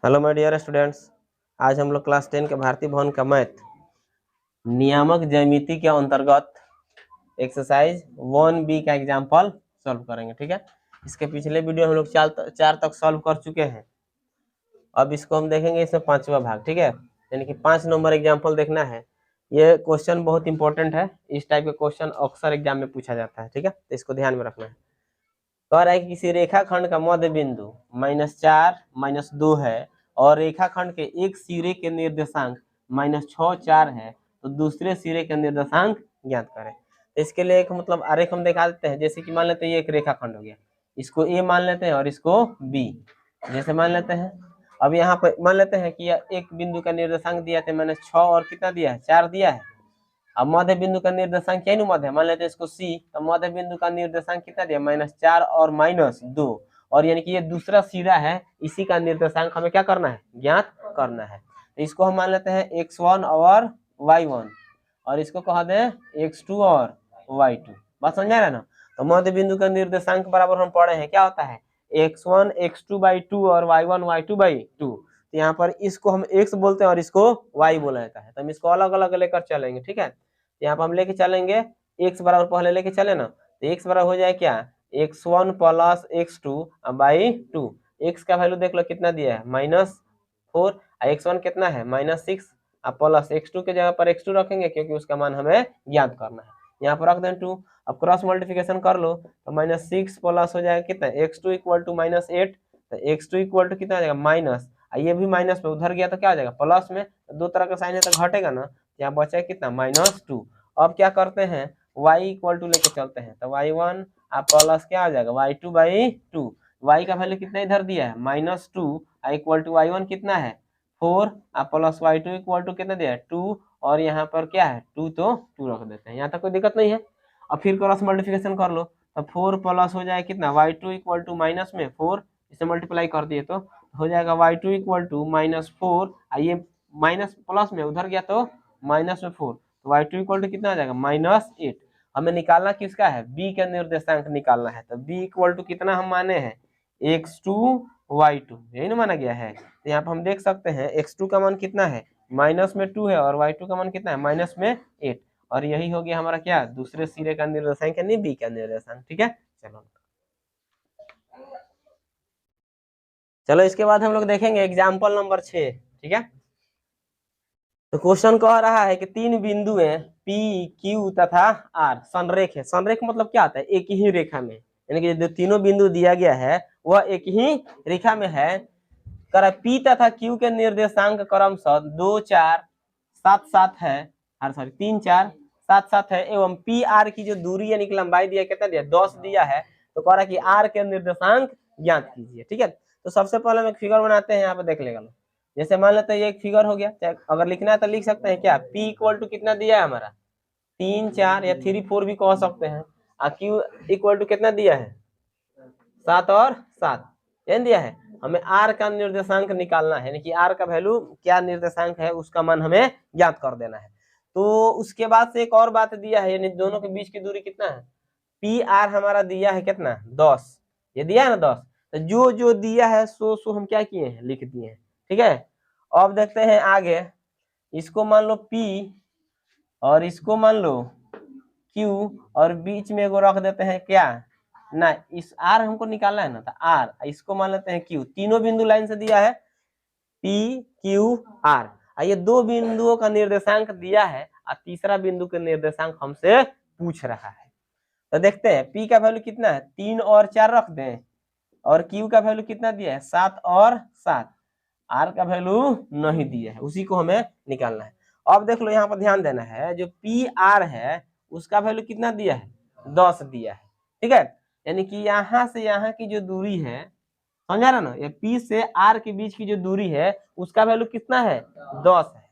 Hello my dear students. आज हम लोग क्लास 10 के भारतीय भवन का मैथ नियामक ज्यामिति के अंतर्गत एक्सरसाइज 1B का एग्जाम्पल सॉल्व करेंगे। ठीक है, इसके पिछले वीडियो हम लोग चार तक सॉल्व कर चुके हैं। अब इसको हम देखेंगे, इसमें 5वां भाग। ठीक है, यानी कि 5 नंबर एग्जाम्पल देखना है। ये क्वेश्चन बहुत इंपॉर्टेंट है, इस टाइप के क्वेश्चन अक्सर एग्जाम में पूछा जाता है। ठीक है, तो इसको ध्यान में रखना है। कह रहा है कि किसी रेखाखंड का मध्य बिंदु -4 -2 है और रेखाखंड के एक सिरे के निर्देशांक -6 4 है, तो दूसरे सिरे के निर्देशांक ज्ञात करें। तो इसके लिए एक मतलब आरेख हम दिखा देते हैं। जैसे कि मान लेते हैं ये एक रेखाखंड हो गया, इसको ए मान लेते हैं और इसको बी जैसे मान लेते हैं। अब यहाँ पर मान लेते हैं कि एक बिंदु का निर्देशांक दिया था -6 और कितना दिया है, 4 दिया है। अब मध्य बिंदु का निर्देशांक क्या मध्य है, मान लेते हैं इसको सी। तो मध्य बिंदु का निर्देशांक कितना दिया, -4 और -2, और यानी कि ये दूसरा सिरा है, इसी का निर्देशांक हमें क्या करना है, ज्ञात करना है। तो इसको हम मान लेते हैं x1 और y1, और इसको कह दें x2 और y2। बात समझ आ रहा है ना। तो मध्य बिंदु का निर्देशांक बराबर हम पढ़े हैं क्या होता है, x1 x2/2 और y1 y2/2। तो यहाँ पर इसको हम x बोलते हैं और इसको y बोला जाता है। तो हम इसको अलग अलग लेकर चलेंगे। ठीक है, यहाँ पर हम लेके चलेंगे x बराबर, पहले लेके चले ना, तो x बराबर हो जाए क्या, x1 + x2/2। x का वैल्यू देख लो कितना दिया है, -4, x1 कितना है, -6, प्लस x2 के जगह पर x2 रखेंगे क्योंकि उसका मान हमें ज्ञात करना है। यहाँ पर रख दें 2। अब क्रॉस मल्टीप्लिकेशन कर लो तो -6 प्लस हो जाएगा कितना, x2 = -8, तो x2 = कितना आ जाएगा, माइनस, ये भी माइनस पे उधर गया तो क्या आ जाएगा, प्लस में। तो दो तरह का साइन है तो घटेगा ना, यहाँ बचा कितना, -2। अब क्या करते हैं, y = लेके चलते हैं, तो y1 प्लस क्या आ जाएगा, y2/2। y का वैल्यू कितना इधर दिया है, -2, इक्वल टू y1 कितना है, 4, प्लस y2 = कितना दिया है, 2, और यहाँ पर क्या है 2, तो 2 रख देते हैं। यहाँ तक कोई दिक्कत नहीं है। अब फिर क्रॉस मल्टीप्लिकेशन कर लो तो 4 प्लस हो जाए कितना, y2 = माइनस में 4, इसे मल्टीप्लाई कर दिए तो हो जाएगा y2 = -4, ये माइनस प्लस में उधर गया तो -4, तो y2 = कितना आ जाएगा, -8। हमें निकालना किसका है, b का निर्देशांक निकालना है। तो b = कितना हम माने हैं, x2 y2, यही ना माना गया है। तो यहाँ पर हम देख सकते हैं x2 का मान कितना है, -2 है, और y2 का मान कितना है, -8, और यही हो गया हमारा क्या, दूसरे सिरे का निर्देशांक यानी बी का निर्देशांक। ठीक है, चलो इसके बाद हम लोग देखेंगे एग्जाम्पल नंबर 6। ठीक है, तो क्वेश्चन कह रहा है कि तीन बिंदुएं P, Q तथा R संरेख है। संरेख मतलब क्या आता है, एक ही रेखा में, यानी कि जो तीनों बिंदु दिया गया है वह एक ही रेखा में है। कर P तथा Q के निर्देशांक क्रमशः 2 4 7 7 है, 3 4 7 7 है, एवं पी आर की जो दूरी यानी कि लंबाई दिया कितना दिया, 10 दिया है। तो कह रहा है कि आर के निर्देशांक ज्ञात कीजिए। ठीक है, तो सबसे पहले हम एक फिगर बनाते हैं, यहाँ पे देख लेगा। जैसे मान लेते हैं ये एक फिगर हो गया, अगर लिखना है तो लिख सकते हैं क्या, P = कितना दिया है हमारा, 3 4 या 3 4 भी कह सकते हैं। Q = कितना दिया है, 7 और 7 दिया है। हमें R का निर्देशांक निकालना है, यानी कि R का वैल्यू क्या निर्देशांक है उसका मान हमें ज्ञात कर देना है। तो उसके बाद से एक और बात दिया है, यानी दोनों के बीच की दूरी कितना है, PR हमारा दिया है कितना, 10, ये दिया है ना 10। तो जो जो दिया है सो हम क्या किए हैं, लिख दिए हैं। ठीक है, अब देखते हैं आगे, इसको मान लो P और इसको मान लो Q, और बीच में एगो रख देते हैं क्या ना, इस R हमको निकालना है ना, तो R, इसको मान लेते हैं Q। तीनों बिंदु लाइन से दिया है P Q R, ये दो बिंदुओं का निर्देशांक दिया है और तीसरा बिंदु का निर्देशांक हमसे पूछ रहा है। तो देखते हैं P का वैल्यू कितना है, 3 और 4 रख दें, और Q का वैल्यू कितना दिया है, 7 और 7। R का वैल्यू नहीं दिया है, उसी को हमें निकालना है। अब देख लो यहाँ पर ध्यान देना है, जो PR है उसका वैल्यू कितना दिया है, 10 दिया है। ठीक है, यानी कि यहाँ से यहाँ की जो दूरी है, समझा रहा ना, ये P से R के बीच की जो दूरी है उसका वैल्यू कितना है, 10 है।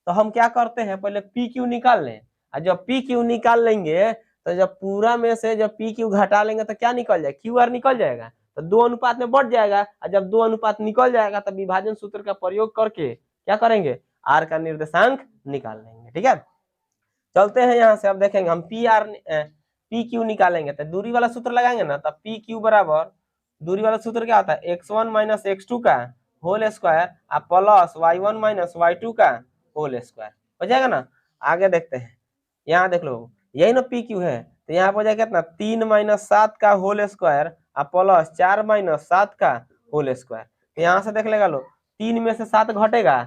तो हम क्या करते हैं, पहले PQ निकाल लें, और जब PQ निकाल लेंगे तो जब पूरा में से जब PQ घटा लेंगे तो क्या निकल जाएगा, QR निकल जाएगा, तो 2 अनुपात में बढ़ जाएगा। और जब 2 अनुपात निकल जाएगा तब विभाजन सूत्र का प्रयोग करके क्या करेंगे, R का निर्देशांक निकाल लेंगे। ठीक है, चलते हैं यहाँ से। अब देखेंगे हम PQ निकालेंगे तो दूरी वाला सूत्र लगाएंगे ना, तब PQ बराबर, दूरी वाला सूत्र क्या होता है, x1 - x2 का होल स्क्वायर और प्लस y1 माइनस y2 का होल स्क्वायर हो जाएगा ना। आगे देखते हैं, यहाँ देख लो यही ना पी क्यू है, तो यहाँ पर हो जाएगा कितना 3 माइनस 7 का होल स्क्वायर और प्लस 4 माइनस 7 का होल स्क्वायर। तो यहाँ से देख लेगा लो 3 में से 7 घटेगा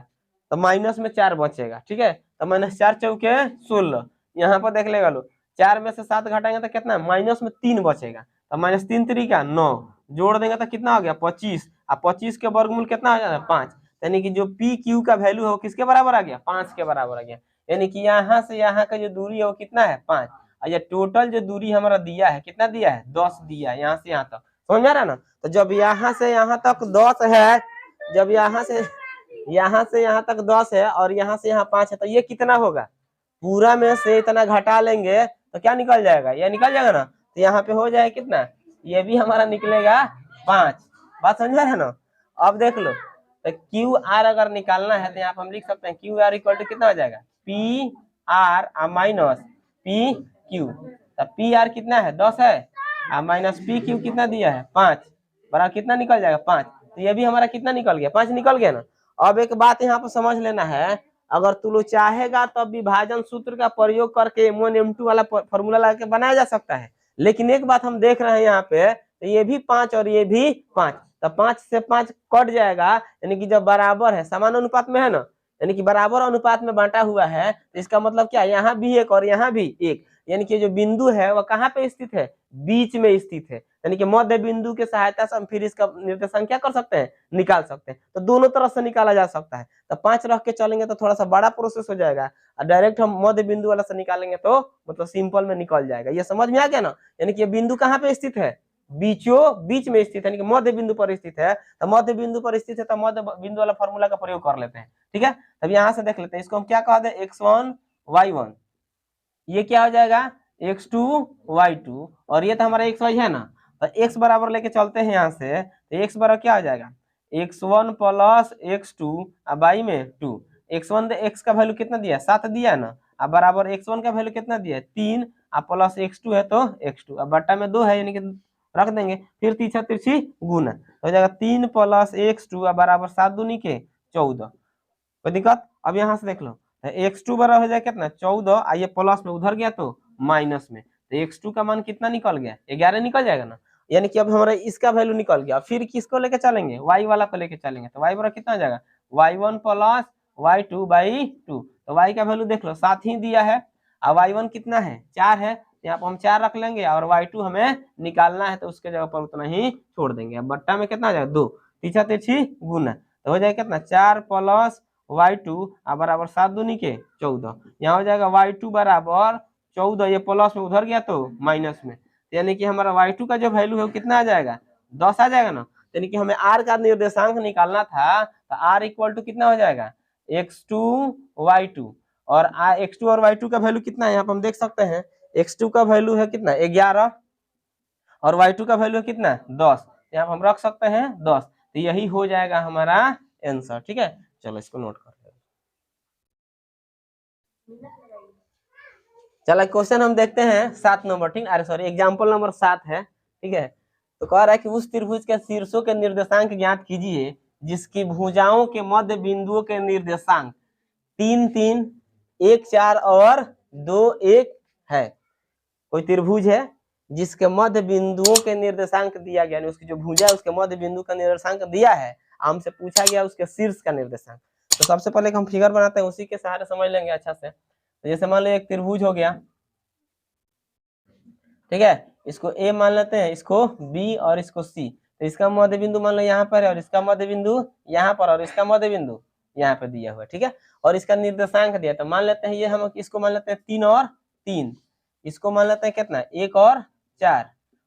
तो माइनस में 4 बचेगा, ठीक है, तो माइनस 4 चौके 16। यहाँ पर देख लेगा लो 4 में से 7 घटाएंगे तो कितना माइनस में 3 बचेगा, तो माइनस 3 3 9 जोड़ देंगे तो कितना हो गया 25, और 25 के वर्गमूल कितना हो जाएगा 5, यानी कि जो पी क्यू का वैल्यू है वो किसके बराबर आ गया 5 के बराबर आ गया। यानी कि यहाँ से यहाँ का जो दूरी है वो कितना है 5, और ये टोटल जो दूरी हमारा दिया है कितना दिया है 10 दिया है यहाँ से यहाँ तक, समझ में आ रहा है ना। तो जब यहाँ से यहाँ तक 10 है, जब यहाँ से यहाँ तक 10 है और यहाँ से यहाँ 5 है, तो ये कितना होगा पूरा में से इतना घटा लेंगे तो क्या निकल जाएगा, ये निकल जाएगा ना। तो यहाँ पे हो जाएगा कितना, ये भी हमारा निकलेगा 5। बात समझ में है ना। अब देख लो तो क्यू आर अगर निकालना है तो यहाँ पे हम लिख सकते हैं क्यू आर इक्वल टू कितना हो जाएगा P R minus P Q. तो पी आर कितना है 10 है और माइनस पी क्यू कितना दिया है 5, बराबर कितना निकल जाएगा 5। तो ये भी हमारा कितना निकल गया 5 निकल गया ना। अब एक बात यहाँ पर समझ लेना है, अगर तू लोग चाहेगा तब विभाजन सूत्र का प्रयोग करके M1 M2 वाला फॉर्मूला लगा के बनाया जा सकता है, लेकिन एक बात हम देख रहे हैं यहाँ पे तो ये भी 5 और ये भी 5, तो 5 से 5 कट जाएगा, यानी कि जब बराबर है समान अनुपात में है ना, यानी कि बराबर अनुपात में बांटा हुआ है, तो इसका मतलब क्या यहाँ भी एक और यहाँ भी एक, यानी कि जो बिंदु है वह कहाँ पे स्थित है बीच में स्थित है, यानी कि मध्य बिंदु के सहायता से हम फिर इसका निर्देशांक क्या कर सकते हैं निकाल सकते हैं। तो दोनों तरफ से निकाला जा सकता है, तो 5 रख के चलेंगे तो थोड़ा सा बड़ा प्रोसेस हो जाएगा, और डायरेक्ट हम मध्य बिंदु वाला से निकालेंगे तो मतलब सिंपल में निकल जाएगा। ये समझ में आ गया ना। यानी कि ये बिंदु कहाँ पे स्थित है बीचों बीच में स्थित है, यानी कि मध्य बिंदु पर स्थित है, तो मध्य बिंदु पर स्थित है तो मध्य बिंदु वाला फॉर्मूला का प्रयोग कर लेते हैं, ठीक है। तब यहाँ से देख लेते हैं, इसको हम क्या कह दे x1 y1, ये क्या हो जाएगा x2 y2, और ये तो हमारा xy है ना, तो x बराबर लेके चलते हैं यहाँ से, तो x बराबर क्या हो जाएगा x1 प्लस x2 अब y में 2, x1 x का वैल्यू कितना दिया 7 दिया ना, अब बराबर x1 का वैल्यू कितना दिया 3, अब प्लस x2 है तो x2, अब बट्टा में 2 है यानी कि रख देंगे, फिर तीसरा तिरछी गुना हो जाएगा 3 प्लस x2 अब बराबर 7 दूनी के 14, कोई दिक्कत। अब यहाँ से देख लो x2 बराबर हो जाए कितना 14, आइए प्लस में उधर गया तो माइनस में, तो x2 का मान कितना निकल गया 11 निकल जाएगा ना, यानी कि अब हमारा इसका वैल्यू निकल गया। फिर किसको लेके चलेंगे y वाला को लेके चलेंगे, तो y बराबर कितना हो जाएगा y1 प्लस y2 बाई 2, तो y का वैल्यू देख लो 7 ही दिया है, और y1 कितना है 4 है, यहाँ पर हम 4 रख लेंगे, और y2 हमें निकालना है तो उसके जगह पर उतना ही छोड़ देंगे। अब बट्टा में कितना आ जाएगा 2, तीसरा तिरछी गुना, तो हो जाएगा कितना 4 प्लस y2 बराबर 7 दूनी के 14, यहाँ हो जाएगा y2 बराबर 14, ये प्लस में उधर गया तो माइनस में, यानी कि हमारा y2 का जो वैल्यू है वो कितना आ जाएगा 10 आ जाएगा ना। यानी कि हमें r का निर्देशांक निकालना था, तो r इक्वल टू कितना हो जाएगा x2 y2, और x2 और y2 का वैल्यू कितना है यहाँ पर हम देख सकते हैं, x2 का वैल्यू है कितना 11 और y2 का वैल्यू है कितना 10, यहाँ पर हम रख सकते हैं 10, तो यही हो जाएगा हमारा आंसर, ठीक है। चलो इसको नोट कर लेते हैं। चलो क्वेश्चन हम देखते हैं 7 नंबर, ठीक है, सॉरी एग्जांपल नंबर 7 है, ठीक है। तो कह रहा है कि उस त्रिभुज के शीर्षों के निर्देशांक ज्ञात कीजिए जिसकी भुजाओं के मध्य बिंदुओं के निर्देशांक 3 3 1 4 और 2 1 है। कोई त्रिभुज है जिसके मध्य बिंदुओं के निर्देशांक दिया गया, उसकी जो भुजा है उसके मध्य बिंदु का निर्देशांक दिया है, हमसे पूछा गया उसके शीर्ष का निर्देशांक। तो सबसे पहले हम फिगर बनाते हैं, उसी के सहारे समझ लेंगे अच्छा से। तो जैसे मान लो एक त्रिभुज हो गया, ठीक है, इसको ए मान लेते हैं, इसको बी और इसको सी, तो इसका मध्य बिंदु मान लो यहाँ पर है, और इसका मध्य बिंदु यहाँ पर, और इसका मध्य बिंदु यहाँ पे दिया हुआ है, ठीक है, और इसका निर्देशांक दिया, तो मान लेते हैं ये हम इसको मान लेते हैं 3 और 3, इसको मान लेते हैं कितना 1 और 4,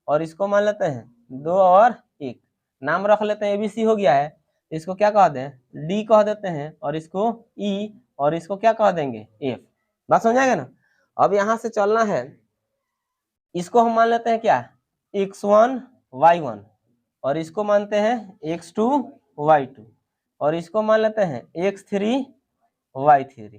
और इसको मान लेते हैं 2 और 1, नाम रख लेते हैं एबीसी हो गया है, इसको क्या कह दें डी कह देते हैं, और इसको ई, और इसको क्या कह देंगे एफ। बात समझाएगा ना। अब यहाँ से चलना है, इसको हम मान लेते हैं क्या x1 y1, और इसको मानते हैं x2 y2, और इसको मान लेते हैं x3 y3।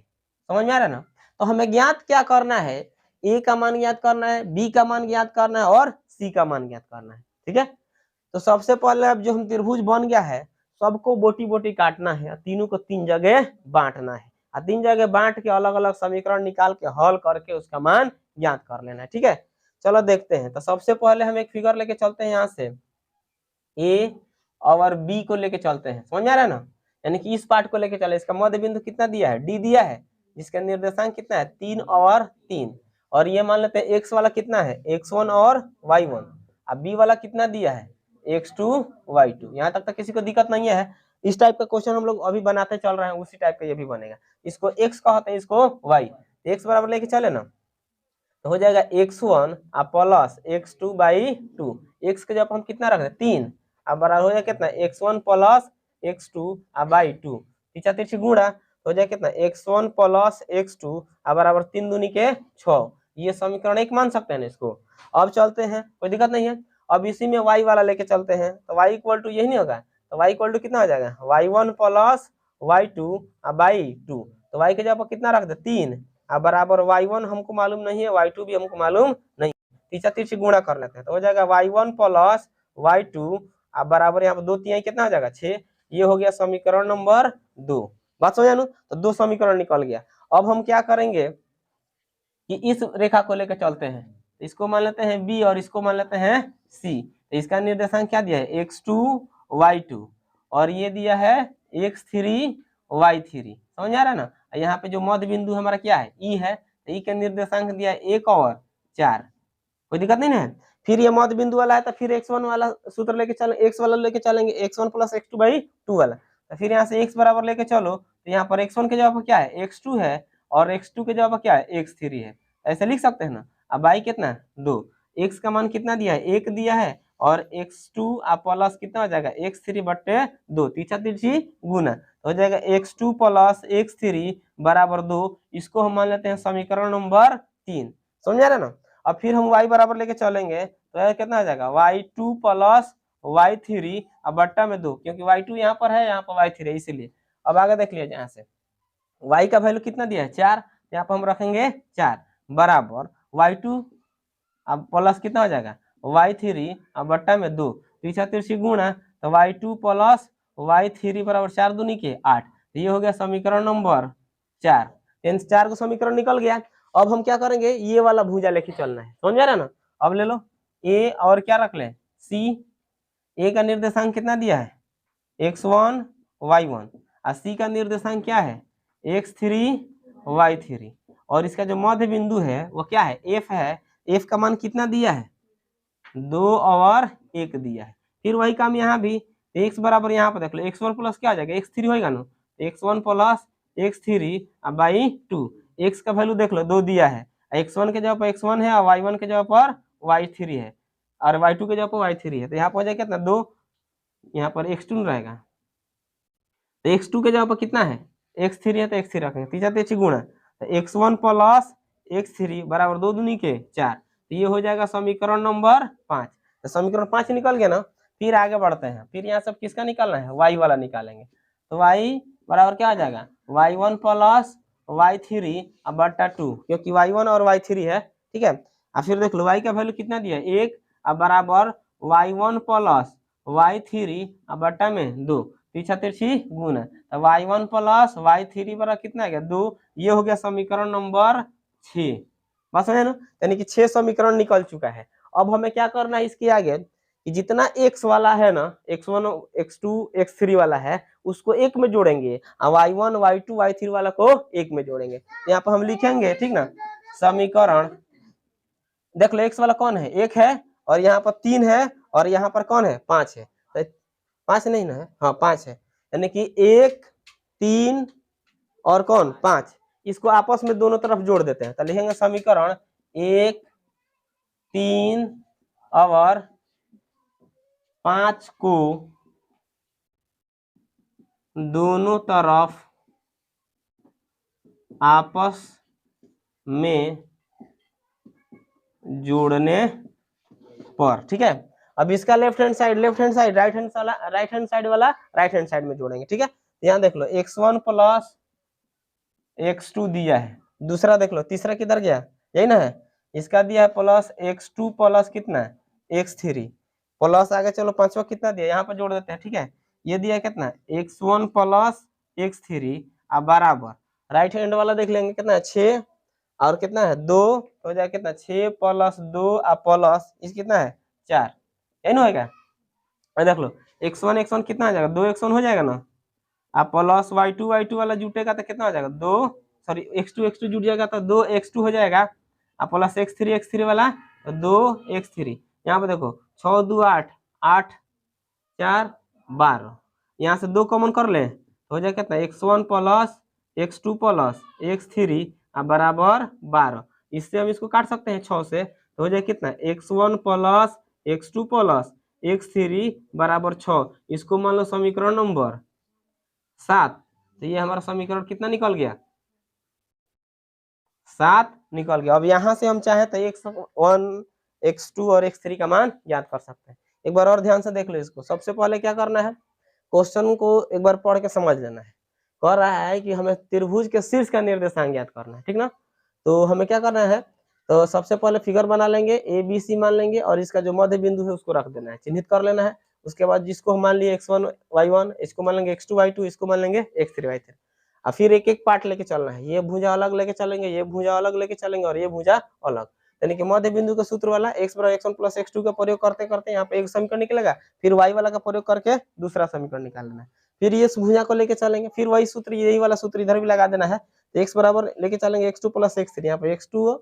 समझ में आ रहा है ना। तो हमें ज्ञात क्या करना है, a का मान ज्ञात करना है, b का मान ज्ञात करना है और c का मान ज्ञात करना है, ठीक है। तो सबसे पहले अब जो हम त्रिभुज बन गया है, सबको बोटी बोटी काटना है, तीनों को 3 जगह बांटना है, और 3 जगह बांट के अलग अलग समीकरण निकाल के हल करके उसका मान ज्ञात कर लेना है। ठीक है, चलो देखते हैं। तो सबसे पहले हम एक फिगर लेके चलते हैं, यहाँ से ए और बी को लेके चलते हैं, समझ आ रहा है ना, यानी कि इस पार्ट को लेके चले। इसका मध्य बिंदु कितना दिया है, डी दिया है, जिसका निर्देशांक कितना है 3 और 3, और ये मान लेते हैं एक्स वाला कितना है x1 और y1, अब बी वाला कितना दिया है x2 y2। यहाँ तक तो किसी को दिक्कत नहीं है। इस टाइप का क्वेश्चन हम लोग अभी बनाते चल रहे हैं, उसी टाइप का ये भी बनेगा। इसको x कहते हैं, इसको y, x बराबर लेके चले ना, तो हो जाएगा x1 plus x2 by 2, x के जब हम कितना रख दें 3, अब बराबर हो जाएगा कितना x1 प्लस x2 बाई 2, तीसरा तिरछी गुणा, हो जाए कितना x1 प्लस x2 बराबर 3 दूनी के 6। ये समीकरण 1 मान सकते हैं ना इसको। अब चलते हैं, कोई दिक्कत नहीं है। अब इसी में y वाला लेके चलते हैं, तो y इक्वल टू यही नहीं होगा, तो y इक्वल टू कितना हो जाएगा y1 प्लस y2 बाई 2, तो y के जगह पर कितना रख दे 3, अब बराबर y1 हमको मालूम नहीं है, y2 भी हमको मालूम नहीं, तीसरा तिरछी गुणा कर लेते हैं, तो हो जाएगा y1 प्लस y2 बराबर यहाँ पर 2 3 कितना हो जाएगा 6। ये हो गया समीकरण नंबर 2। बात समझ आया? तो 2 समीकरण निकल गया। अब हम क्या करेंगे कि इस रेखा को लेकर चलते हैं, इसको मान लेते हैं बी और इसको मान लेते हैं सी। तो इसका निर्देशांक क्या दिया है x2 y2, और ये दिया है x3 y3, समझ आ रहा है ना। यहाँ पे जो मध्य बिंदु हमारा क्या है ई है, तो ई का निर्देशांक दिया है 1 और 4, कोई दिक्कत नहीं है। फिर ये मध्य बिंदु वाला है, तो फिर x1 वाला सूत्र लेके चलें, x वाला लेके चलेंगे x1 प्लस x2 बाई 2 वाला, तो फिर यहाँ से x बराबर लेके चलो, तो यहाँ पर x1 के जगह पर क्या है x2 है, और x2 के जगह पर क्या है x3 है, ऐसे लिख सकते हैं ना। अब बाई कितना 2, x का मान कितना दिया है 1 दिया है, और x2 प्लस कितना हो जाएगा x3 बट्टे 2, तीसरा तिरछी गुना, हो जाएगा x2 प्लस x3 बराबर 2। इसको हम मान लेते हैं समीकरण नंबर 3, समझ आ रहा है ना। अब फिर हम y बराबर लेके चलेंगे, तो कितना हो जाएगा y2 प्लस y3 बट्टा में 2, क्योंकि y2 यहाँ पर है, यहाँ पर y3 है, इसीलिए। अब आगे देख लीजिए, यहाँ से y का वैल्यू कितना दिया है 4, यहाँ पर हम रखेंगे 4 बराबर y2 अब प्लस कितना हो जाएगा y3 बट्टा में 2, तीसरा तिरछी गुणा, तो y2 प्लस y3 बराबर 4 दूनी के 8। तो ये हो गया समीकरण नंबर 4। 4 को समीकरण निकल गया। अब हम क्या करेंगे, ये वाला भुजा लेके चलना है, समझ आ रहा है ना। अब ले लो a और क्या रख ले c, a का निर्देशांक कितना दिया है x1 y1, और c का निर्देशांक क्या है x3 y3, और इसका जो मध्य बिंदु है वो क्या है f है, f का मान कितना दिया है 2 और 1 दिया है। फिर वही काम यहाँ भी, x बराबर यहाँ पर देख लो x1 प्लस क्या आ जाएगा x3 होगा ना, x1 plus x3 by 2, x का वैल्यू देख लो 2 दिया है, x1 के जगह पर x1 है और y1 के जगह पर y3 है, और y2 के जगह पर y3 है, तो यहाँ पर हो जाएगा कितना 2, यहाँ पर x2 रहेगा, तो x2 के जगह पर कितना है x3 है, तो x3 रखेंगे, तीसरा तिरछी गुणा, तो x1 प्लस x3 बराबर 2 दूनी के 4। तो ये हो जाएगा समीकरण नंबर 5। तो समीकरण 5 निकल गया ना। फिर आगे बढ़ते हैं, फिर यहाँ सब किसका निकालना है y वाला निकालेंगे, तो y बराबर क्या आ जाएगा y1 प्लस y3 बट्टा 2, क्योंकि y1 और y3 है, ठीक है। और फिर देख लो y का वैल्यू कितना दिया 1 बराबर y1 प्लस y3 बट्टा में 2, तीसरा तिरछी गुना, तो y1 प्लस y3 बराबर कितना है 2। ये हो गया समीकरण नंबर 6। बस है ना, यानी कि 6 समीकरण निकल चुका है। अब हमें क्या करना है इसके आगे, कि जितना x वाला है ना x1 x2 x3 वाला है उसको एक में जोड़ेंगे, और y1 y2 y3 वाला को एक में जोड़ेंगे। यहाँ पर हम लिखेंगे, ठीक ना, समीकरण देख लो x वाला कौन है 1 है, और यहाँ पर 3 है, और यहाँ पर कौन है 5 है, 5 नहीं ना है, हाँ 5 है, यानी कि 1 3 और कौन 5, इसको आपस में दोनों तरफ जोड़ देते हैं, तो लिखेंगे समीकरण 1 3 और 5 को दोनों तरफ आपस में जोड़ने पर, ठीक है। अब इसका left hand side right hand side वाला राइट हैंड साइड में जोड़ेंगे, ठीक है। यहाँ देख लो x1 प्लस x2 दिया है, दूसरा देख लो तीसरा किधर गया, यही ना है, इसका दिया है प्लस x2 प्लस कितना x3 प्लस आगे चलो पांचवा कितना दिया यहाँ पर जोड़ देते हैं, ठीक है। ये दिया कितना x1 प्लस x3 बराबर, राइट हैंड वाला देख लेंगे कितना है 6 और कितना है 2, तो हो जाएगा कितना 6 प्लस 2 प्लस इस कितना है 4, यही ना होगा। देख लो x1 कितना आ जाएगा 2x1 हो जाएगा ना, आप प्लस y2 वाला जुटेगा तो कितना हो जाएगा 2, सॉरी x2 जुट जाएगा तो 2x2 हो जाएगा, आप प्लस x3 वाला तो 2x3। यहाँ पे देखो 6 2 8 8 4 12, यहाँ से 2 कॉमन कर ले तो हो जाएगा कितना x1 plus x2 plus x3 बराबर 12। इससे हम इसको काट सकते हैं 6 से, तो हो जाएगा कितना x1 plus x2 plus x3 बराबर 6। इसको मान लो समीकरण नंबर 7, तो ये हमारा समीकरण कितना निकल गया 7 निकल गया। अब यहाँ से हम चाहे तो x1 x2 और x3 का मान याद कर सकते हैं। एक बार और ध्यान से देख लो इसको। सबसे पहले क्या करना है, क्वेश्चन को एक बार पढ़ के समझ लेना है। कह रहा है कि हमें त्रिभुज के शीर्ष का निर्देशांक याद करना है, ठीक ना। तो हमें क्या करना है, तो सबसे पहले फिगर बना लेंगे, ए बी सी मान लेंगे और इसका जो मध्य बिंदु है उसको रख देना है, चिन्हित कर लेना है। उसके बाद जिसको हम मान लिए x1 y1, इसको मान लेंगे x2 y2, इसको मान लेंगे x3 y3। और फिर एक एक पार्ट लेके चलना है, ये भुजा अलग लेके चलेंगे, ये भुजा अलग लेके चलेंगे और ये भुजा अलग, यानी कि मध्य बिंदु का सूत्र वाला x बराबर x1 प्लस x2 का प्रयोग करते करते यहाँ पे एक समीकरण निकलेगा, फिर y वाला का प्रयोग करके दूसरा समीकरण निकाल लेना है। फिर ये भुजा को लेके चलेंगे, फिर वही सूत्र, यही वाला सूत्र इधर भी लगा देना है। तो x बराबर लेके चलेंगे x2 प्लस x3, यहाँ पे x2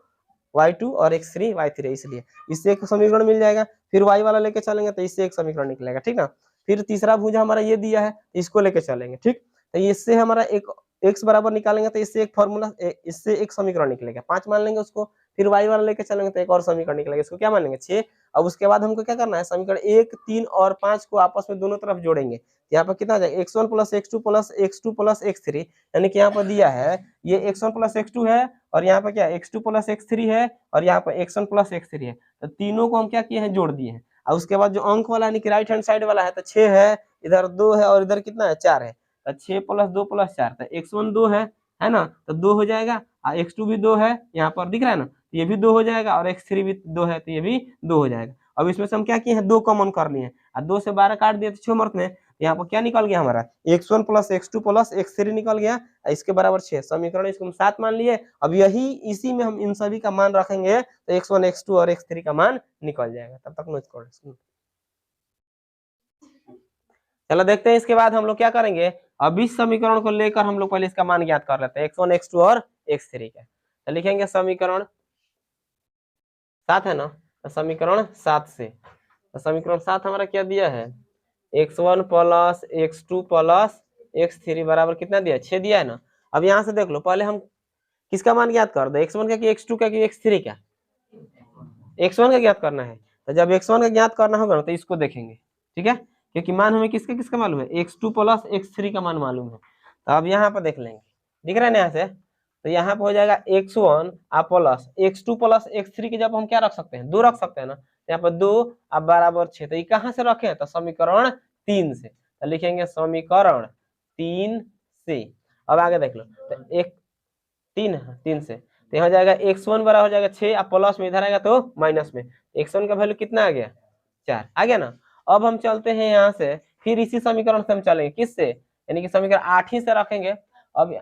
y2 और x3 y3 इसलिए इससे एक समीकरण मिल जाएगा। फिर y वाला लेके चलेंगे तो इससे एक समीकरण निकलेगा, ठीक ना। फिर तीसरा भुजा हमारा ये दिया है, इसको लेके चलेंगे, ठीक। तो इससे हमारा एक x बराबर निकालेंगे तो इससे एक फॉर्मूला, इससे एक समीकरण निकलेगा, 5 मान लेंगे उसको। फिर y वाला लेके चलेंगे तो एक और समीकरण निकलेगा, इसको क्या मान लेंगे 6। अब उसके बाद हमको क्या करना है, समीकरण 1 3 और 5 को आपस में दोनों तरफ जोड़ेंगे। यहाँ पर कितना आ जाएगा x1 plus x2 plus x2 plus x3, यानी कि यहाँ पर दिया है ये x1 प्लस x2 है और यहाँ पर क्या x2 प्लस x3 है और यहाँ पर x1 प्लस x3 है। तो तीनों को हम क्या किए हैं, जोड़ दिए हैं। और उसके बाद जो अंक वाला यानी कि राइट हैंड साइड वाला है तो 6 है, इधर 2 है और इधर कितना है 4 है। तो 6 प्लस 2 प्लस 4, तो x1 2 है ना, तो 2 हो जाएगा और x2 भी 2 है, यहाँ पर दिख रहा है ना, तो ये भी 2 हो जाएगा और x3 भी 2 है तो ये भी 2 हो जाएगा। अब इसमें से हम क्या किए हैं, 2 कॉमन कर लिए हैं और 2 से 12 काट दिए तो 6 मर्द में, यहाँ पर क्या निकल गया हमारा x1 plus x2 plus x3 निकल गया, इसके बराबर 6। समीकरण इसको हम 7 मान लिए। अब यही इसी में हम इन सभी का मान रखेंगे तो x1 x2 और x3 का मान निकल जाएगा। तब तक नोट करो। चलो देखते हैं इसके बाद हम लोग क्या करेंगे। अब इस समीकरण को लेकर हम लोग पहले इसका मान ज्ञात कर लेते हैं, x1 x2 और x3 का। तो लिखेंगे समीकरण 7 है ना, तो समीकरण 7 से, तो समीकरण 7 हमारा क्या दिया है, x1 plus x2 plus x3 बराबर कितना दिया 6 दिया है ना। अब यहाँ से देख लो, पहले हम किसका मान ज्ञात कर दो, x1 का कि x2 का कि x3 का, x1 का ज्ञात करना है। तो जब x1 का ज्ञात करना होगा ना तो इसको देखेंगे, ठीक है, क्योंकि मान हमें किसका किसका मालूम है, x2 प्लस x3 का मान मालूम है। तो अब यहाँ पर देख लेंगे, दिख रहा है ना यहाँ से, तो यहाँ पे हो जाएगा x1 plus x2 plus x3 के जब हम क्या रख सकते हैं, 2 रख सकते हैं ना, यहाँ पर 2 बराबर 6। तो ये कहाँ से रखे, तो समीकरण 3 से। तो लिखेंगे समीकरण 3 से। अब आगे देख लो, तो एक 3 से, तो यहाँ जाएगा x1 बराबर हो जाएगा 6, अब प्लस में इधर आएगा तो माइनस में, x1 का वैल्यू कितना आ गया 4 आ गया ना। अब हम चलते हैं यहाँ से, फिर इसी समीकरण से हम चलेंगे किससे, यानी कि समीकरण 8 ही से रखेंगे। अब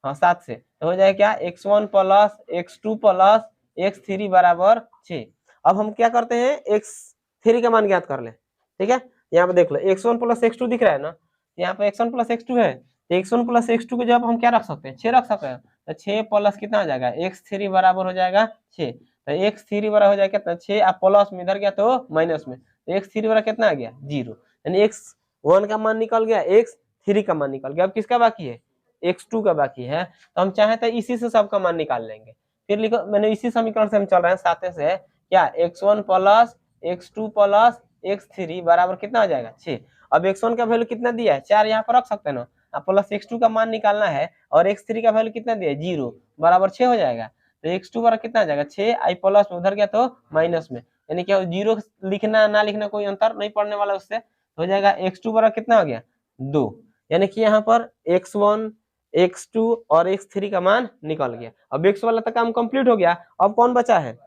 हाँ 7 से, तो हो जाएगा क्या x1 plus x2 plus x3 बराबर 6। अब हम क्या करते हैं, x3 का मान ज्ञात कर ले, ठीक है। यहाँ पे देख लो x1 प्लस x2 दिख रहा है ना, यहाँ पे x1 प्लस x2 है, तो x1 प्लस x2 को जब हम क्या रख सकते हैं, 6 रख सकते हैं। तो 6 प्लस कितना हो जाएगा, x3 बराबर हो जाएगा 6। तो x3 बराबर हो जाएगा कितना 6, आप प्लस में इधर गया तो माइनस में, तो x3 बराबर कितना आ गया 0, यानी x1 का मान निकल गया, x3 का मान निकल गया। अब किसका बाकी है, x2 का बाकी है। तो हम चाहे तो इसी से सबका मान निकाल लेंगे। फिर लिखो, मैंने इसी समीकरण से हम चल रहे हैं 7 से, क्या x1 plus x2 plus x3 बराबर कितना हो जाएगा 6। अब x1 का वैल्यू कितना दिया है 4, यहाँ पर रख सकते हैं ना, प्लस x2 का मान निकालना है और x3 का वैल्यू कितना दिया है 0 बराबर 6 हो जाएगा। तो x2 बराबर कितना आ जाएगा 6, आई प्लस में उधर गया तो माइनस में, यानी कि 0 लिखना ना लिखना कोई अंतर नहीं पड़ने वाला उससे। हो जाएगा x2 बराबर कितना हो गया 2, यानी कि यहाँ पर x1 x2 और x3 का मान निकल गया। अब x वाला तक काम कंप्लीट हो गया। अब कौन बचा है,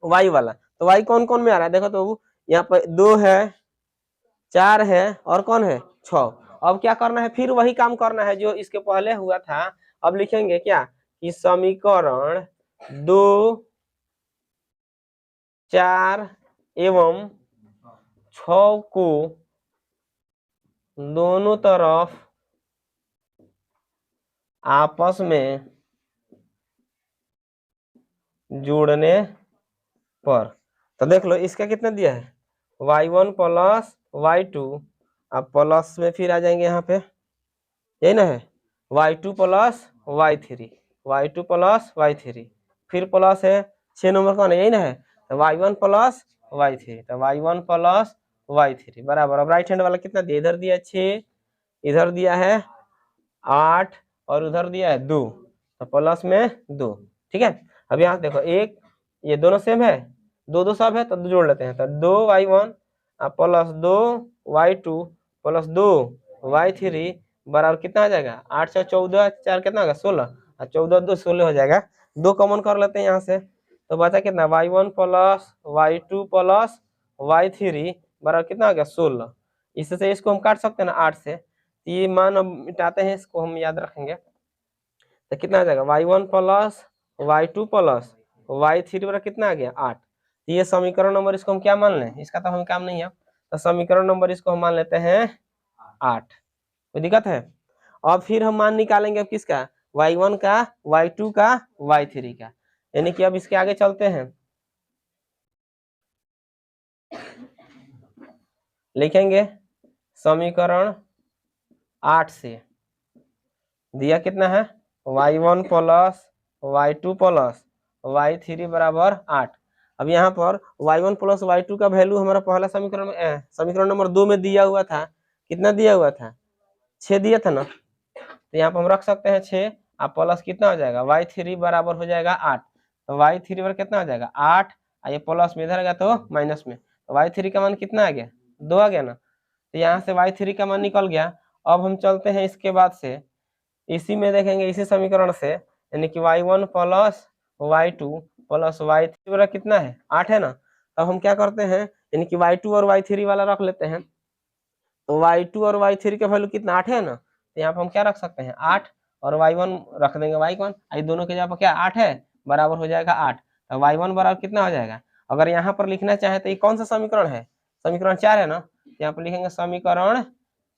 y वाला। तो y कौन कौन में आ रहा है, देखो तो यहाँ पर 2 है, 4 है और कौन है 6। अब क्या करना है, फिर वही काम करना है जो इसके पहले हुआ था। अब लिखेंगे क्या कि समीकरण 2, 4 एवं 6 को दोनों तरफ आपस में जोड़ने पर, तो देख लो इसका कितना दिया है y1 प्लस y2, अब प्लस में फिर आ जाएंगे यहाँ पे, यही ना है y2 plus y3 plus y3, फिर प्लस है 6 नंबर का ना, यही ना है, तो y1 प्लस y3, तो y1 प्लस y3 बराबर। अब राइट हैंड वाला कितना दिया, इधर दिया 6, इधर दिया है 8 और उधर दिया है 2, तो प्लस में 2। ठीक है, अब यहाँ देखो एक ये दोनों सेम है, 2 सब है, तो जोड़ लेते हैं, तो 2y1 plus 2y2 plus 2y3 बराबर कितना आ जाएगा 8 से 14 4 कितना होगा 16, और 14 2 16 हो जाएगा। 2 कॉमन कर लेते हैं यहाँ से, तो बचा कितना y1 plus y2 plus y3 बराबर कितना हो गया 16। इससे इसको हम काट सकते हैं ना 8 से, ये मान अब मिटाते हैं, इसको हम याद रखेंगे, तो कितना आ जाएगा y1 plus y2 plus y3 बराबर कितना आ गया 8। ये समीकरण नंबर इसको हम क्या मान लें, इसका तो हम काम नहीं है, तो समीकरण नंबर इसको हम मान लेते हैं 8। कोई दिक्कत है। अब फिर हम मान निकालेंगे अब किसका, y1 का, y2 का, y3 का, यानी कि अब इसके आगे चलते हैं, लिखेंगे समीकरण 8 से दिया कितना है y1 plus y2 plus y3 बराबर 8। अब यहाँ पर y1 प्लस y2 का वैल्यू हमारा पहला समीकरण में समीकरण नंबर 2 में दिया हुआ था, कितना दिया हुआ था 6 दिया था ना, तो यहाँ पर हम रख सकते हैं 6, आप प्लस कितना हो जाएगा y3 बराबर हो जाएगा 8, तो y3 बराबर कितना हो जाएगा 8, ये प्लस में इधर गया तो माइनस में, तो y3 का मान कितना आ गया 2 आ गया ना, तो यहाँ से y3 का मान निकल गया। अब हम चलते हैं इसके बाद से इसी में देखेंगे, इसी समीकरण से, यानी कि y1 plus y2 plus y3 बराबर कितना है 8 है ना, तब हम क्या करते हैं, यानी कि y2 और y3 वाला रख लेते हैं, तो y2 और y3 का वैल्यू कितना 8 है ना, तो यहाँ पर हम क्या रख सकते हैं 8 और y1 रख देंगे y1, ये दोनों के जगह पर क्या 8 है बराबर हो जाएगा 8, तो y1 बराबर कितना हो जाएगा। अगर यहाँ पर लिखना चाहे तो ये कौन सा समीकरण है, समीकरण 4 है ना, यहाँ पर लिखेंगे समीकरण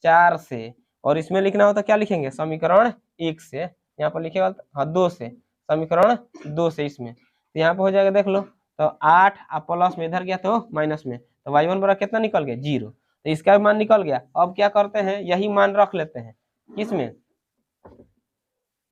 4 से, और इसमें लिखना हो तो क्या लिखेंगे समीकरण 1 से, यहाँ पर लिखेगा हाँ 2 से, समीकरण 2 से इसमें, तो यहाँ पर हो जाएगा देख लो, तो 8 प्लस में इधर गया तो माइनस में, तो y1 बराबर कितना निकल गया 0, तो इसका भी मान निकल गया। अब क्या करते हैं, यही मान रख लेते हैं किसमें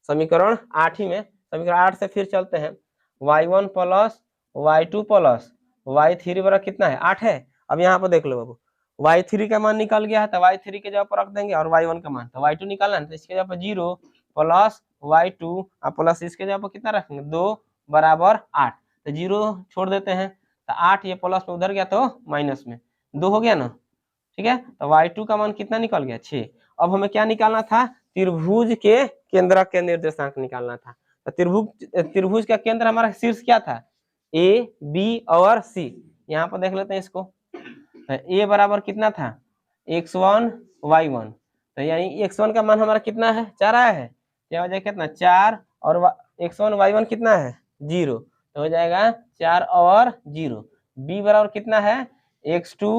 समीकरण 8 ही में, समीकरण 8 से फिर चलते हैं y1 plus y2 plus y3 बराबर कितना है 8 है। अब यहाँ पर देख लो बाबू y3 का मान निकल गया है, तो y3 के जगह पर रख देंगे, और y1 का मान, तो y2 निकालना है तो इसके जगह पर 0 प्लस y2 प्लस इसके जगह पर कितना रखेंगे 2 बराबर 8, तो 0 छोड़ देते हैं, तो 8 ये प्लस में उधर गया तो माइनस में 2 हो गया ना। ठीक है, तो y2 का मान कितना निकल गया 6। अब हमें क्या निकालना था, त्रिभुज के केंद्रक के निर्देशांक निकालना था, तो त्रिभुज का केंद्र हमारा शीर्ष क्या था a b और c, यहाँ पर देख लेते हैं इसको, तो a बराबर कितना था x1 y1, तो यानी x1 का मान हमारा कितना है 4 आया है, क्या हो जाएगा कितना 4 और x1 y1 कितना है 0, तो हो जाएगा 4 और 0। b बराबर कितना है x2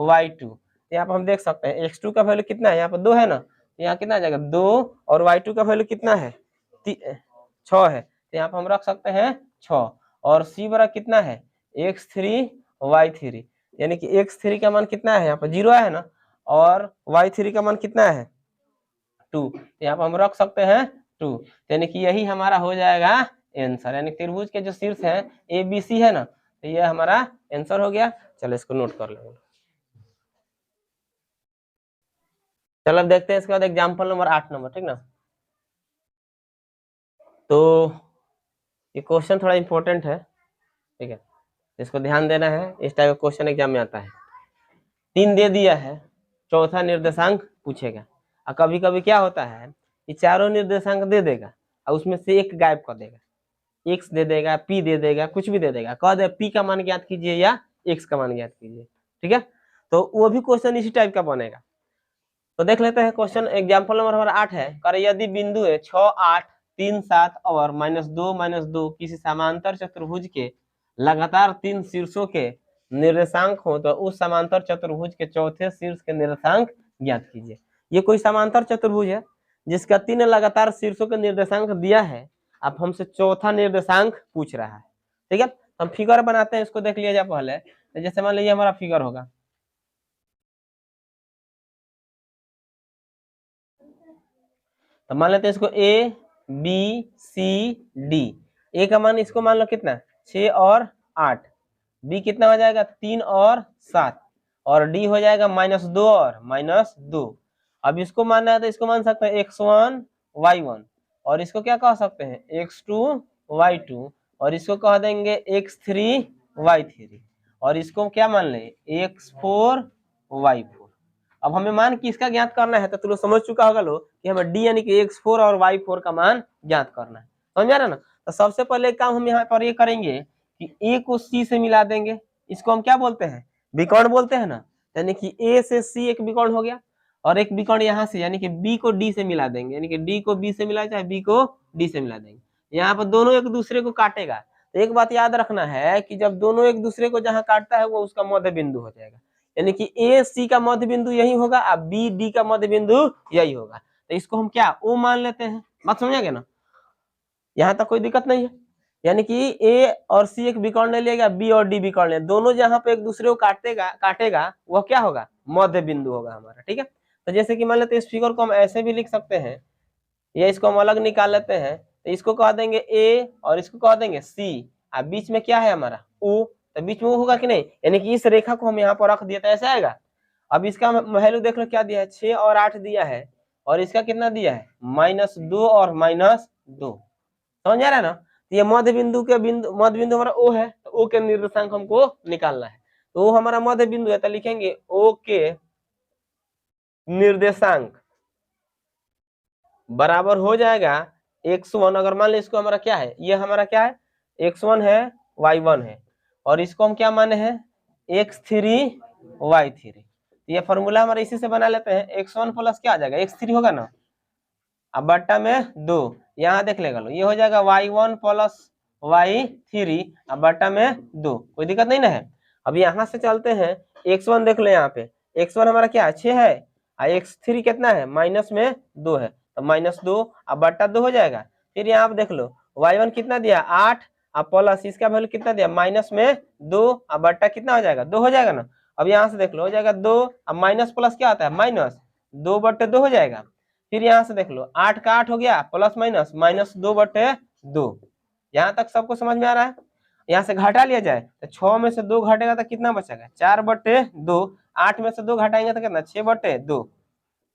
y2, यहाँ पर हम देख सकते हैं x2 का वैल्यू कितना है, यहाँ पर 2 है ना, यहाँ कितना आ जाएगा 2, और y2 का वैल्यू कितना है 6 है, तो यहाँ पर हम रख सकते हैं 6, और c बराबर कितना है x3 y3, यानी कि x3 का मान कितना है यहाँ पर 0 है ना, और y3 का मान कितना है 2, तो यहाँ पर हम रख सकते हैं 2, यानी कि यही हमारा हो जाएगा आंसर, यानी त्रिभुज के जो शीर्ष है ABC है ना, तो ये हमारा आंसर हो गया। चलो इसको नोट कर लेंगे। चलो अब देखते हैं इसके बाद एग्जाम्पल नंबर 8 नंबर, ठीक ना। तो ये क्वेश्चन थोड़ा इंपॉर्टेंट है, ठीक है, इसको ध्यान देना है, इस टाइप का क्वेश्चन एग्जाम में आता है। 3 दे दिया है, चौथा निर्देशांक पूछेगा, और कभी कभी क्या होता है कि चारों निर्देशांक दे देगा और उसमें से एक गायब कर देगा, x दे देगा, p दे देगा, कुछ भी दे देगा, कह दे p का मान ज्ञात कीजिए या x का मान ज्ञात कीजिए, ठीक है, तो वो भी क्वेश्चन इसी टाइप का बनेगा। तो देख लेते हैं क्वेश्चन। एग्जाम्पल नंबर हमारा 8 है। कर यदि बिंदु है 6, 8, 3, 7 और -2 किसी समांतर चतुर्भुज के लगातार 3 शीर्षों के निर्देशांक हो तो उस समांतर चतुर्भुज के चौथे शीर्ष के निर्देशांक ज्ञात कीजिए। ये कोई समांतर चतुर्भुज है जिसका 3 लगातार शीर्षों के निर्देशांक दिया है, अब हमसे चौथा निर्देशांक पूछ रहा है। ठीक है, हम फिगर बनाते हैं, इसको देख लिया जाए पहले। तो जैसे मान लीजिए हमारा फिगर होगा, तो मान लेते हैं इसको ए बी सी डी। ए का मान इसको मान लो कितना 6 और 8, बी कितना हो जाएगा 3 और 7, और डी हो जाएगा -2 और -2। अब इसको मानना है तो इसको मान सकते हैं x1 y1, और इसको क्या कह सकते हैं x2 y2, और इसको कह देंगे x3 y3, और इसको क्या मान ले x4 y4। अब हमें मान किसका ज्ञात करना है, तो तुम लोग समझ चुका होगा लोग कि हमें डी यानी कि x4 और y4 का मान ज्ञात करना है। समझा रहे ना। तो सबसे पहले एक काम हम यहाँ पर ये करेंगे कि ए को सी से मिला देंगे। इसको हम क्या बोलते हैं विकर्ण बोलते हैं ना, यानी कि ए से सी एक विकर्ण हो गया, और एक विकर्ण यहाँ से यानी कि बी को डी से मिला देंगे, यानी कि डी को बी से मिला चाहे बी को डी से मिला देंगे। यहाँ पर दोनों एक दूसरे को काटेगा, तो एक बात याद रखना है कि जब दोनों एक दूसरे को जहाँ काटता है वो उसका मध्य बिंदु हो जाएगा, यानी कि ए सी का मध्य बिंदु यही होगा और बी डी का मध्य बिंदु यही होगा। तो इसको हम क्या ओ मान लेते हैं। बात समझेंगे ना, यहाँ तक कोई दिक्कत नहीं है। यानी कि ए और सी एक विकर्ण ले लेगा, बी और डी विकर्ण ले, दोनों जहां पे एक दूसरे को काटेगा वह क्या होगा मध्य बिंदु होगा हमारा। ठीक है, तो जैसे कि मान लेते हैं इस फिगर को हम ऐसे भी लिख सकते हैं, या इसको हम अलग निकाल लेते हैं। तो इसको कह देंगे ए और इसको कह देंगे सी, और बीच में क्या है हमारा ओ, तो बीच में वो होगा कि नहीं, यानी कि इस रेखा को हम यहाँ पर रख दिया तो ऐसा आएगा। अब इसका वैल्यू देख लो क्या दिया है 6 और 8 दिया है, और इसका कितना दिया है -2 और -2। समझ आ रहा है ना। ये मध्य बिंदु हमारा ओ है, तो ओ के निर्देशांक हमको निकालना है। तो वो हमारा मध्य बिंदु है, तो लिखेंगे ओ के निर्देशांक बराबर हो जाएगा x1। अगर मान लो इसको हमारा क्या है, ये हमारा क्या है x1 है y1 है, और इसको हम क्या माने हैं x3 y3। ये फॉर्मूला हमारा इसी से बना लेते हैं। x1 प्लस क्या आ जाएगा x3 होगा ना, अब बट्टा में 2, यहाँ देख लेगा लो ये हो जाएगा y1 प्लस y3 अब बट्टा में 2, कोई दिक्कत नहीं ना है। अब यहाँ से चलते हैं x1 देख लो, यहाँ पे x1 हमारा क्या है 6 है, और x3 कितना है -2 है, तो -2 अब बट्टा 2 हो जाएगा। फिर यहाँ पे देख लो y1 कितना दिया 8, अब प्लस इसका वैल्यू कितना दिया -2, अब बट्टा कितना हो जाएगा 2 हो जाएगा ना। अब यहाँ से देख लो हो जाएगा 2, अब माइनस प्लस क्या होता है -2/2 हो जाएगा। फिर यहाँ से देख लो 8 का 8 हो गया प्लस -2/2। यहाँ तक सबको समझ में आ रहा है। यहाँ से घटा लिया जाए तो 6 में से 2 घटेगा तो कितना बचेगा 4/2, 8 में से 2 घटाएंगे तो कितना 6/2,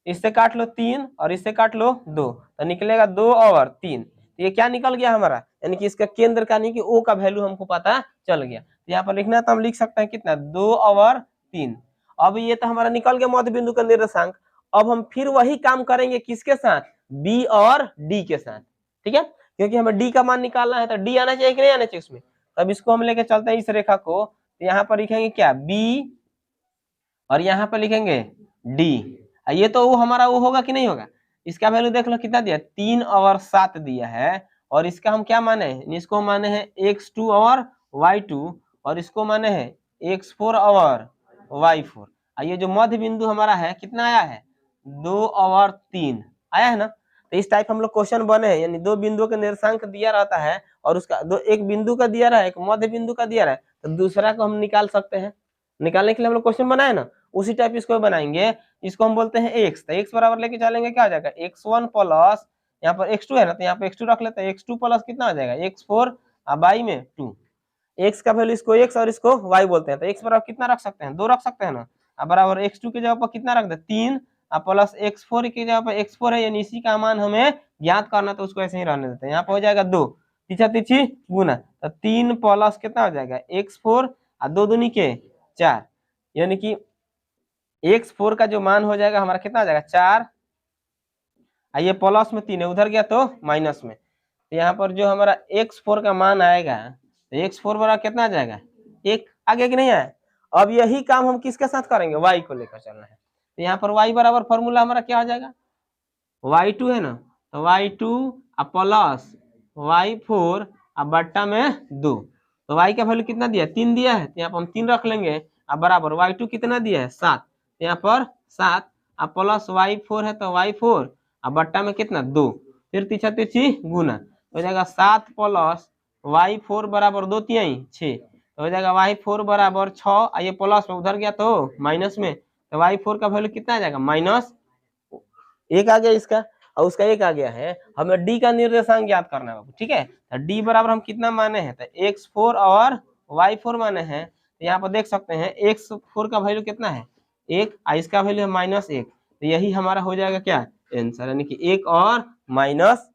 इससे काट लो 3 और इससे काट लो 2, तो निकलेगा 2 और 3। ये क्या निकल गया हमारा, यानी कि इसका केंद्र का नहीं कि ओ का वैल्यू हमको पता चल गया। तो यहाँ पर लिखना तो हम लिख सकते हैं कितना 2 और 3। अब ये तो हमारा निकल गया मध्य बिंदु का निर्देशांक। अब हम फिर वही काम करेंगे किसके साथ बी और डी के साथ। ठीक है, क्योंकि हमें डी का मान निकालना है तो डी आना चाहिए कि नहीं आना चाहिए इसमें। तब इसको हम लेके चलते हैं इस रेखा को, तो यहाँ पर लिखेंगे क्या बी और यहाँ पर लिखेंगे डी। ये तो वो हमारा वो होगा कि नहीं होगा। इसका वैल्यू देख लो कितना दिया 3 और 7 दिया है, और इसका हम क्या माने हैं इसको माने हैं x2 और y2, और इसको माने हैं x4 और y4। ये जो मध्य बिंदु हमारा है कितना आया है 2 और 3 आया है ना। तो इस टाइप हम लोग क्वेश्चन बने हैं, यानी 2 बिंदुओं का निर्देशांक दिया रहता है और उसका एक बिंदु का दिया रहा है एक मध्य बिंदु का दिया रहा है, तो दूसरा को हम निकाल सकते हैं। निकालने के लिए हम लोग क्वेश्चन बनाए ना, उसी टाइप इसको बनाएंगे। इसको हम बोलते हैं x, तो x बराबर लेके चलेंगे क्या आ जाएगा x1 प्लस यहाँ पर x2 है ना, तो यहाँ पे x2 रख लेते हैं। x2 प्लस कितना आ जाएगा x4 और y में 2। x का वैल्यू इसको x और इसको y बोलते हैं, तो x बराबर कितना रख सकते हैं 2 रख सकते हैं ना। अब बराबर x2 की जगह पर कितना रख दे 3 और प्लस x4 की जगह पर x4 है, यानी इसी का मान हमें ज्ञात करना, तो उसको ऐसे ही रहने देते हैं। यहाँ पे हो जाएगा 2 तीछा तीछी गुना, तो 3 प्लस कितना हो जाएगा x4 और 2 दूनी के 4, यानी कि x4 का जो मान हो जाएगा हमारा कितना आ जाएगा 4, ये प्लस में 3 है उधर गया तो माइनस में, तो यहाँ पर जो हमारा x4 का मान आएगा तो x4 बराबर कितना आ जाएगा 1 आगे कि नहीं आया। अब यही काम हम किसके साथ करेंगे y को लेकर चलना है। तो यहाँ पर y बराबर फॉर्मूला हमारा क्या हो जाएगा, y2 है ना, तो y2 प्लस y4 अब बट्टा में 2। तो y का वैल्यू कितना दिया है, 3 दिया है, तो यहाँ पर हम 3 रख लेंगे। अब बराबर y2 कितना दिया है, 7, यहाँ पर 7 अब प्लस y4 है तो y4 अब बट्टा में कितना 2, फिर तीछा तीछी गुना हो जाएगा 7 प्लस y4 बराबर 2 तिहाई 6, तो हो जाएगा y4 बराबर 6, ये प्लस में उधर गया तो माइनस में, तो y4 का वैल्यू कितना आ जाएगा -1 आ गया इसका, और उसका 1 आ गया है। हमें डी का निर्देशांक ज्ञात करना है, ठीक है। तो डी बराबर हम कितना माने हैं, तो x4 और y4 माने हैं। तो यहाँ पर देख सकते हैं x4 का वैल्यू कितना है 1, इसका वैल्यू है -1, तो यही हमारा हो जाएगा क्या आंसर, यानी कि 1 और -1।